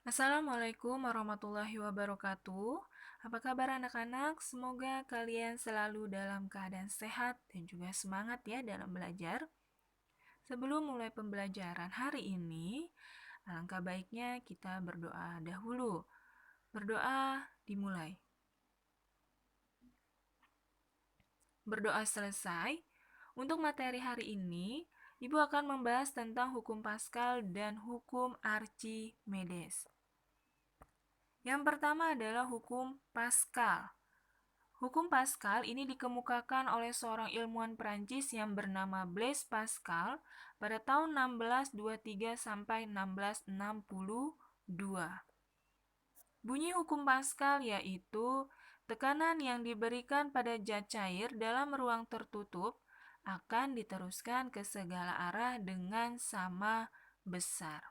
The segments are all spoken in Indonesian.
Assalamualaikum warahmatullahi wabarakatuh. Apa kabar anak-anak? Semoga kalian selalu dalam keadaan sehat dan juga semangat ya dalam belajar. Sebelum mulai pembelajaran hari ini, alangkah baiknya kita berdoa dahulu. Berdoa dimulai. Berdoa selesai. Untuk materi hari ini, Ibu akan membahas tentang hukum Paskal dan hukum Archimedes. Yang pertama adalah hukum Paskal. Hukum Paskal ini dikemukakan oleh seorang ilmuwan Perancis yang bernama Blaise Pascal pada tahun 1623 sampai 1662. Bunyi hukum Paskal yaitu tekanan yang diberikan pada zat cair dalam ruang tertutup akan diteruskan ke segala arah dengan sama besar.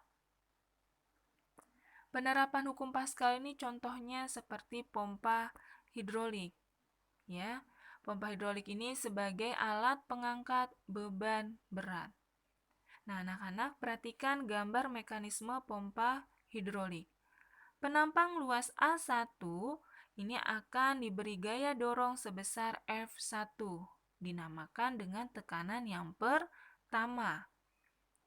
Penerapan hukum Paskal ini contohnya seperti pompa hidrolik. Ya, pompa hidrolik ini sebagai alat pengangkat beban berat. Nah, anak-anak perhatikan gambar mekanisme pompa hidrolik. Penampang luas A1 ini akan diberi gaya dorong sebesar F1, dinamakan dengan tekanan yang pertama.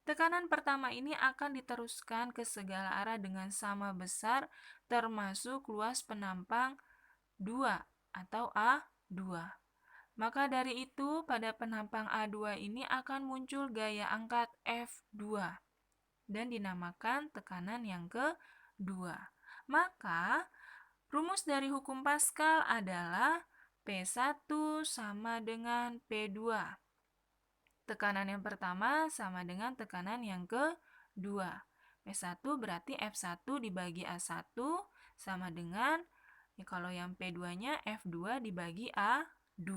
Tekanan pertama ini akan diteruskan ke segala arah dengan sama besar, termasuk luas penampang 2 atau A2. Maka dari itu, pada penampang A2 ini akan muncul gaya angkat F2 dan dinamakan tekanan yang kedua. Maka, rumus dari hukum Paskal adalah P1 sama dengan P2. Tekanan yang pertama sama dengan tekanan yang kedua. P1 berarti F1 dibagi A1 sama dengan, kalau yang P2-nya F2 dibagi A2.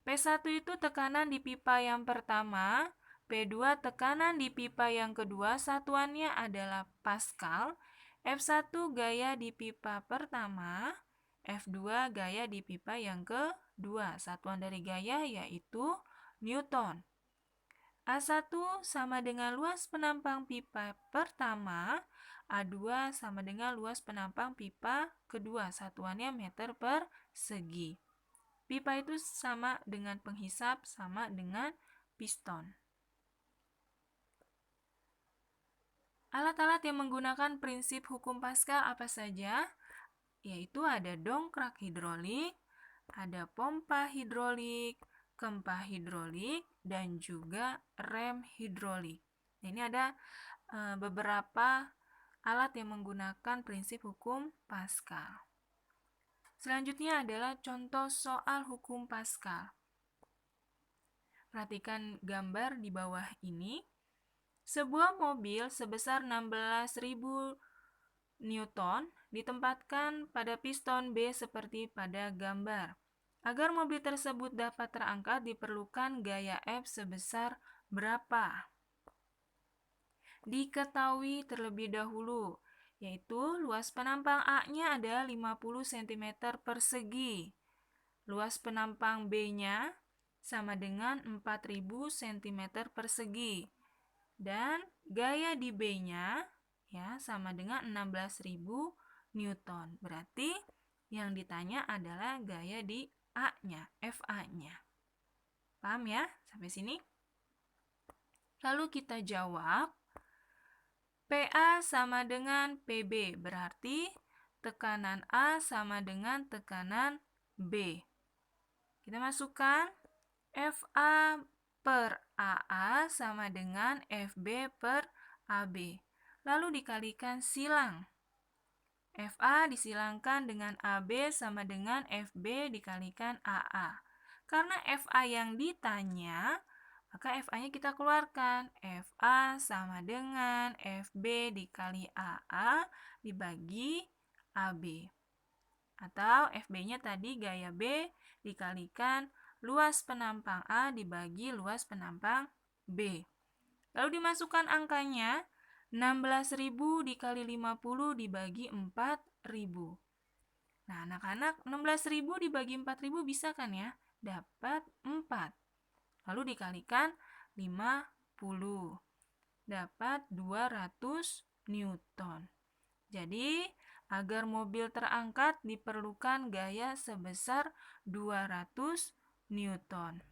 P1 itu tekanan di pipa yang pertama, P2 tekanan di pipa yang kedua, satuannya adalah Pascal. F1 gaya di pipa pertama, F2 gaya di pipa yang kedua. Satuan dari gaya yaitu Newton. A1 sama dengan luas penampang pipa pertama, A2 sama dengan luas penampang pipa kedua. Satuannya meter persegi. Pipa itu sama dengan penghisap, sama dengan piston. Alat-alat yang menggunakan prinsip hukum Paskal apa saja? Yaitu ada dongkrak hidrolik, ada pompa hidrolik, kempa hidrolik, dan juga rem hidrolik. Ini ada beberapa alat yang menggunakan prinsip hukum Paskal. Selanjutnya adalah contoh soal hukum Paskal. Perhatikan gambar di bawah ini. Sebuah mobil sebesar 16.000 Newton ditempatkan pada piston B seperti pada gambar. Agar mobil tersebut dapat terangkat diperlukan gaya F sebesar berapa? Diketahui terlebih dahulu, yaitu luas penampang A-nya adalah 50 cm persegi. Luas penampang B-nya sama dengan 4000 cm persegi. Dan gaya di B-nya ya sama dengan 16.000 Newton. Berarti yang ditanya adalah gaya di A-nya, FA-nya. Paham ya sampai sini? Lalu kita jawab, PA sama dengan PB, berarti tekanan A sama dengan tekanan B. Kita masukkan FA per AA sama dengan FB per AB. Lalu dikalikan silang. FA disilangkan dengan AB sama dengan FB dikalikan AA. Karena FA yang ditanya, maka FA-nya kita keluarkan. FA sama dengan FB dikali AA dibagi AB. Atau FB-nya tadi gaya B dikalikan luas penampang A dibagi luas penampang B. Lalu dimasukkan angkanya, 16.000 dikali 50 dibagi 4.000. Nah, anak-anak, 16.000 dibagi 4.000 bisa kan ya? Dapat 4. Lalu dikalikan 50. Dapat 220. Newton. Jadi, agar mobil terangkat diperlukan gaya sebesar 200 Newton.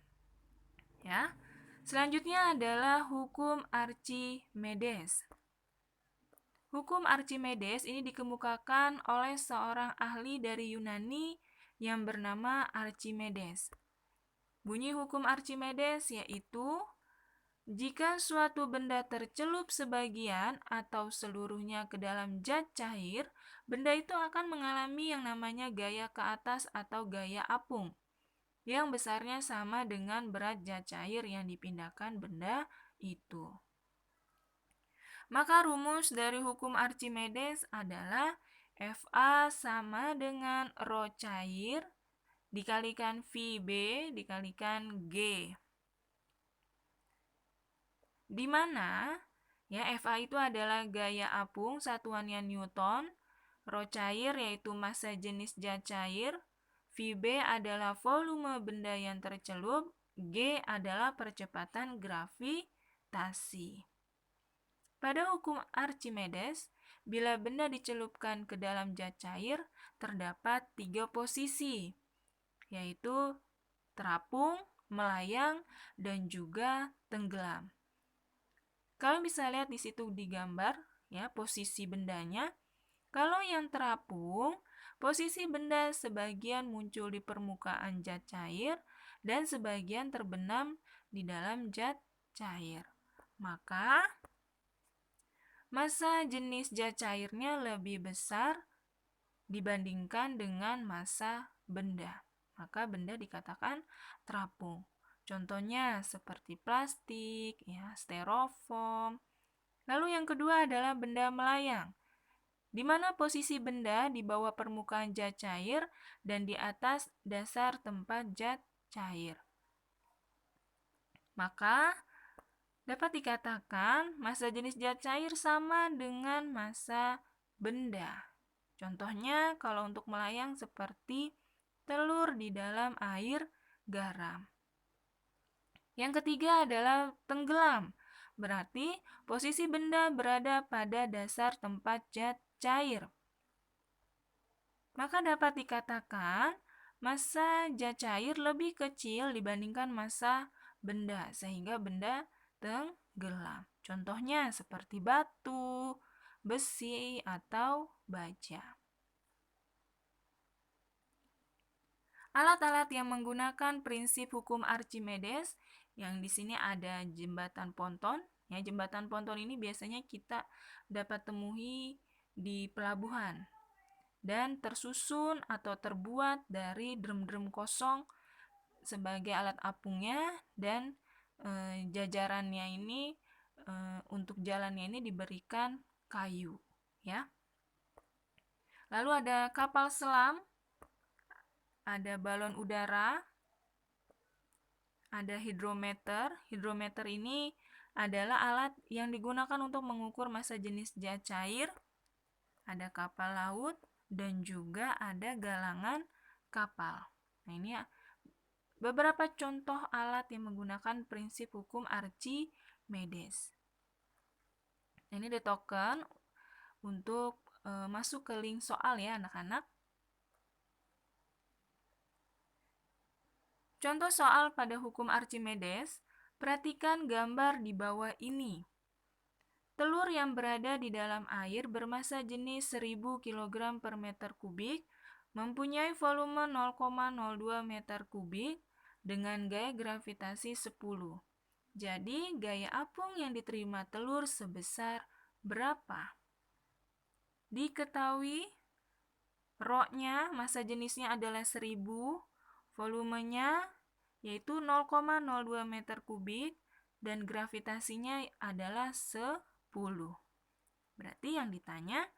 Ya. Selanjutnya adalah hukum Archimedes. Hukum Archimedes ini dikemukakan oleh seorang ahli dari Yunani yang bernama Archimedes. Bunyi hukum Archimedes yaitu jika suatu benda tercelup sebagian atau seluruhnya ke dalam zat cair, benda itu akan mengalami yang namanya gaya ke atas atau gaya apung, yang besarnya sama dengan berat zat cair yang dipindahkan benda itu. Maka rumus dari hukum Archimedes adalah Fa sama dengan rho cair dikalikan Vb dikalikan G. Di mana ya Fa itu adalah gaya apung satuannya Newton, rho cair yaitu massa jenis zat cair, Vb adalah volume benda yang tercelup, G adalah percepatan gravitasi. Pada hukum Archimedes, bila benda dicelupkan ke dalam zat cair, terdapat 3 posisi, yaitu terapung, melayang, dan juga tenggelam. Kalian bisa lihat di situ di gambar, ya, posisi bendanya. Kalau yang terapung, posisi benda sebagian muncul di permukaan zat cair dan sebagian terbenam di dalam zat cair. Maka massa jenis zat cairnya lebih besar dibandingkan dengan massa benda. Maka benda dikatakan terapung. Contohnya seperti plastik, ya, styrofoam. Lalu yang kedua adalah benda melayang, di mana posisi benda di bawah permukaan zat cair dan di atas dasar tempat zat cair. Maka dapat dikatakan massa jenis zat cair sama dengan massa benda. Contohnya kalau untuk melayang seperti telur di dalam air garam. Yang ketiga adalah tenggelam. Berarti posisi benda berada pada dasar tempat zat cair. Maka dapat dikatakan massa zat cair lebih kecil dibandingkan massa benda, sehingga benda tenggelam. Contohnya seperti batu, besi, atau baja. Alat-alat yang menggunakan prinsip hukum Archimedes, yang di sini ada jembatan ponton. Ya, jembatan ponton ini biasanya kita dapat temui di pelabuhan dan tersusun atau terbuat dari drum-drum kosong sebagai alat apungnya, dan jajarannya ini untuk jalannya ini diberikan kayu, ya. Lalu ada kapal selam, ada balon udara, ada hidrometer. Hidrometer ini adalah alat yang digunakan untuk mengukur massa jenis zat cair. Ada kapal laut dan juga ada galangan kapal. Nah, ini beberapa contoh alat yang menggunakan prinsip hukum Archimedes. Ini di token untuk masuk ke link soal ya anak-anak. Contoh soal pada hukum Archimedes, perhatikan gambar di bawah ini. Telur yang berada di dalam air bermassa jenis 1000 kg per meter kubik mempunyai volume 0,02 meter kubik dengan gaya gravitasi 10. Jadi, gaya apung yang diterima telur sebesar berapa? Diketahui rho-nya, massa jenisnya adalah 1000, volumenya yaitu 0,02 meter kubik, dan gravitasinya adalah 10. Berarti yang ditanya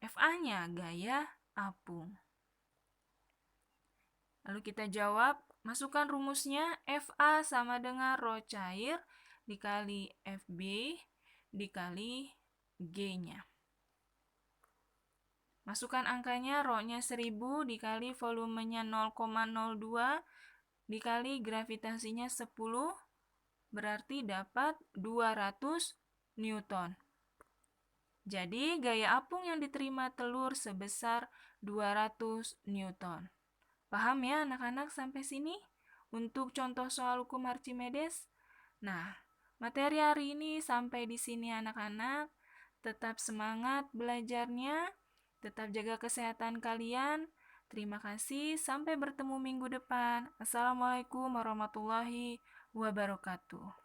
Fa-nya gaya apung. Lalu kita jawab, masukkan rumusnya. Fa sama dengan rho cair dikali Fb dikali G-nya. Masukkan angkanya, rho-nya 1000 dikali volumenya 0,02 dikali gravitasinya 10, berarti dapat 200 Newton. Jadi, gaya apung yang diterima telur sebesar 200 Newton. Paham ya anak-anak sampai sini? Untuk contoh soal hukum Archimedes. Nah, materi hari ini sampai di sini anak-anak. Tetap semangat belajarnya, tetap jaga kesehatan kalian. Terima kasih, sampai bertemu minggu depan. Assalamualaikum warahmatullahi wabarakatuh.